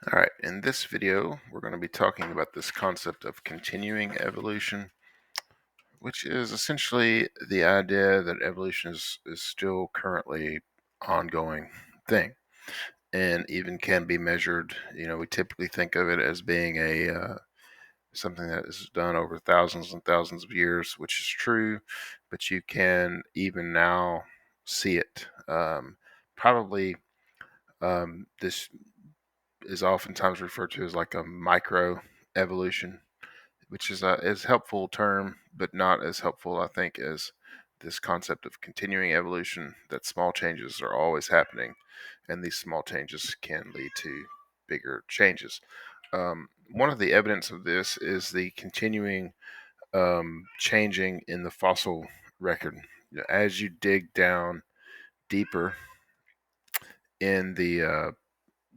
All right, in this video, we're going to be talking about this concept of continuing evolution, which is essentially the idea that evolution is still currently ongoing thing and even can be measured. We typically think of it as being something that is done over thousands and thousands of years, which is true, but you can even now see it. Probably this is oftentimes referred to as like a micro evolution, which is a helpful term, but not as helpful, I think, as this concept of continuing evolution, that small changes are always happening, and these small changes can lead to bigger changes. One of the evidence of this is the continuing changing in the fossil record. As you dig down deeper in the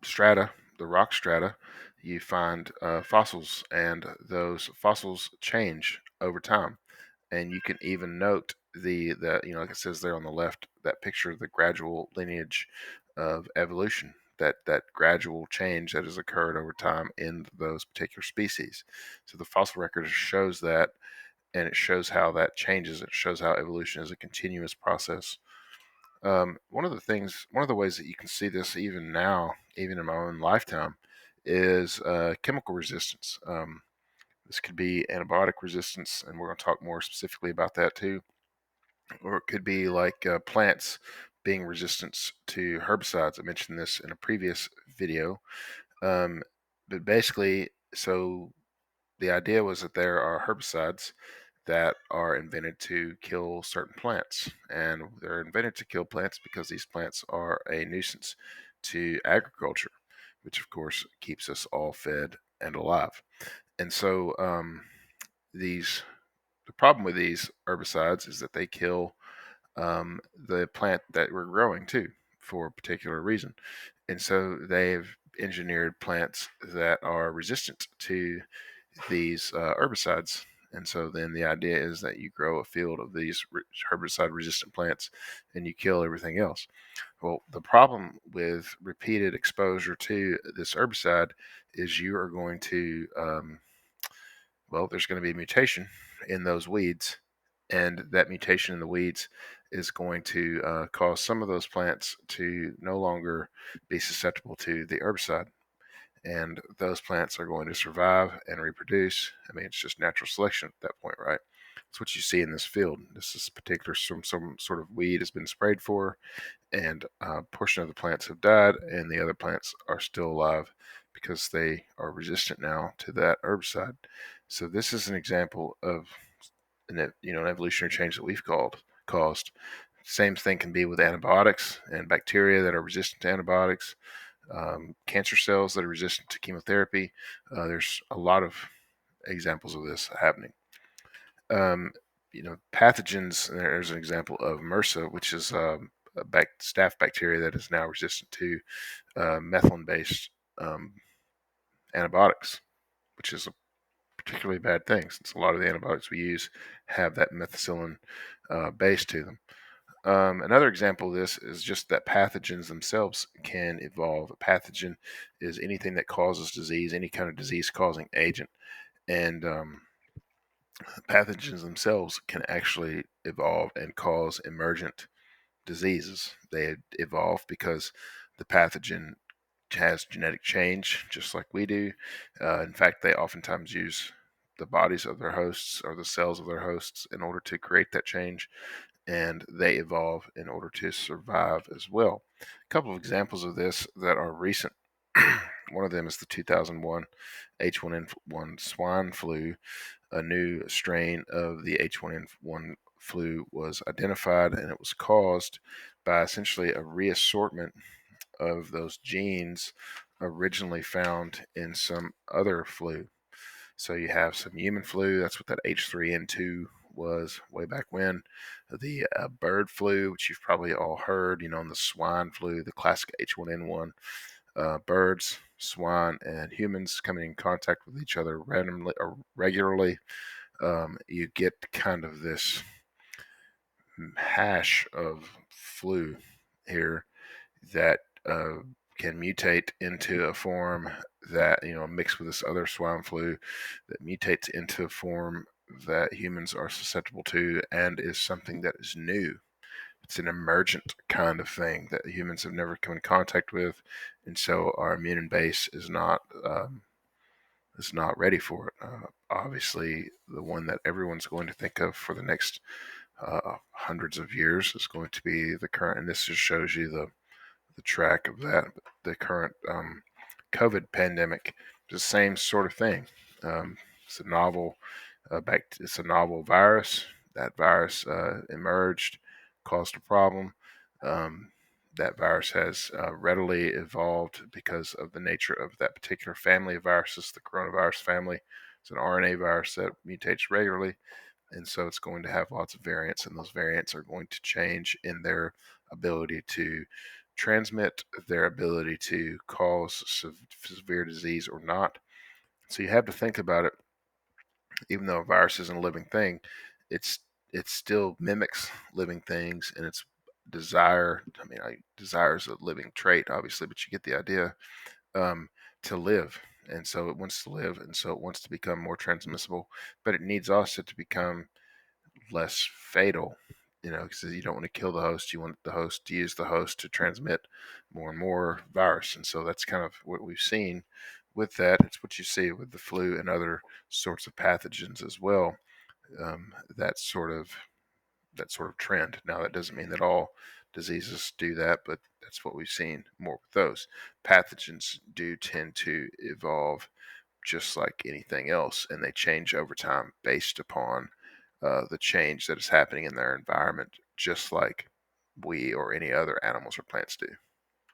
strata, the rock strata, you find fossils, and those fossils change over time. And you can even note like it says there on the left, that picture, the gradual lineage of evolution, that gradual change that has occurred over time in those particular species. So the fossil record shows that, and it shows how that changes. It shows how evolution is a continuous process. One of the ways that you can see this even now, even in my own lifetime, is chemical resistance. This could be antibiotic resistance, and we're going to talk more specifically about that too. Or it could be like plants being resistant to herbicides. I mentioned this in a previous video. Um, but basically, so the idea was that there are herbicides that are invented to kill certain plants. And they're invented to kill plants because these plants are a nuisance to agriculture, which of course keeps us all fed and alive. And so these the problem with these herbicides is that they kill the plant that we're growing too, for a particular reason. And so they've engineered plants that are resistant to these herbicides. And so then the idea is that you grow a field of these herbicide resistant plants and you kill everything else. Well, the problem with repeated exposure to this herbicide is you are going to, there's going to be a mutation in those weeds. And that mutation in the weeds is going to cause some of those plants to no longer be susceptible to the herbicide, and those plants are going to survive and reproduce. I mean, it's just natural selection at that point, right? It's what you see in this field. This is particular, some sort of weed has been sprayed for, and a portion of the plants have died, and the other plants are still alive because they are resistant now to that herbicide. So this is an example of an evolutionary change that we've caused. Same thing can be with antibiotics and bacteria that are resistant to antibiotics, cancer cells that are resistant to chemotherapy. There's a lot of examples of this happening. Pathogens. There's an example of MRSA, which is a staph bacteria that is now resistant to methylene-based um, antibiotics, which is a particularly bad thing since a lot of the antibiotics we use have that methicillin base to them. Another example of this is just that pathogens themselves can evolve. A pathogen is anything that causes disease, any kind of disease-causing agent, and pathogens themselves can actually evolve and cause emergent diseases. They evolve because the pathogen has genetic change, just like we do. In fact, they oftentimes use the bodies of their hosts or the cells of their hosts in order to create that change, and they evolve in order to survive as well. A couple of examples of this that are recent. One of them is the 2001 H1N1 swine flu. A new strain of the H1N1 flu was identified, and it was caused by essentially a reassortment of those genes originally found in some other flu. So you have some human flu. That's what that H3N2 was way back when. The bird flu, which you've probably all heard, and the swine flu, the classic H1N1. Birds, swine, and humans coming in contact with each other randomly or regularly, you get kind of this hash of flu here that can mutate into a form that, mixed with this other swine flu, that mutates into a form that humans are susceptible to and is something that is new. It's an emergent kind of thing that humans have never come in contact with, and so our immune base is not ready for it. Obviously, the one that everyone's going to think of for the next hundreds of years is going to be the current, and this just shows you the track of that. The current COVID pandemic is the same sort of thing. It's a novel it's a novel virus. That virus emerged, caused a problem. Um, that virus has readily evolved because of the nature of that particular family of viruses, the coronavirus family. It's an RNA virus that mutates regularly, and so it's going to have lots of variants, and those variants are going to change in their ability to transmit, their ability to cause severe disease or not. So you have to think about it. Even though a virus isn't a living thing, it's it still mimics living things, and its desire. I mean, desire is a living trait, obviously, but you get the idea. Um, to live, and so it wants to live, and so it wants to become more transmissible, but it needs also to become less fatal. Because you don't want to kill the host. You want the host to use the host to transmit more and more virus. And so that's kind of what we've seen with that. It's what you see with the flu and other sorts of pathogens as well. Um, that sort of that sort of trend. Now that doesn't mean that all diseases do that, but that's what we've seen more with those. Pathogens do tend to evolve just like anything else, and they change over time based upon the change that is happening in their environment, just like we or any other animals or plants do.